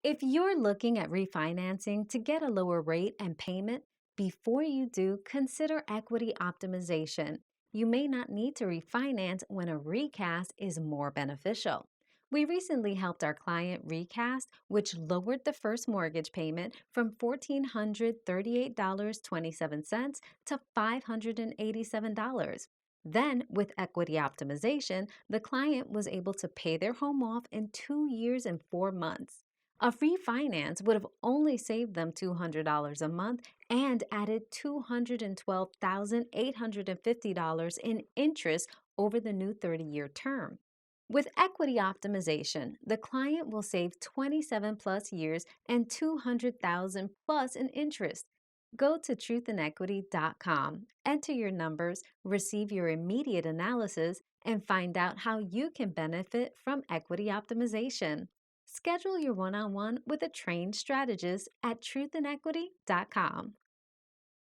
If you're looking at refinancing to get a lower rate and payment, before you do, consider equity optimization. You may not need to refinance when a recast is more beneficial. We recently helped our client recast, which lowered the first mortgage payment from $1,438.27 to $587. Then, with equity optimization, the client was able to pay their home off in 2 years and 4 months. A refinance would have only saved them $200 a month and added $212,850 in interest over the new 30-year term. With equity optimization, the client will save 27 plus years and 200,000 plus in interest. Go to truthandequity.com, enter your numbers, receive your immediate analysis, and find out how you can benefit from equity optimization. Schedule your one on one with a trained strategist at truthandequity.com.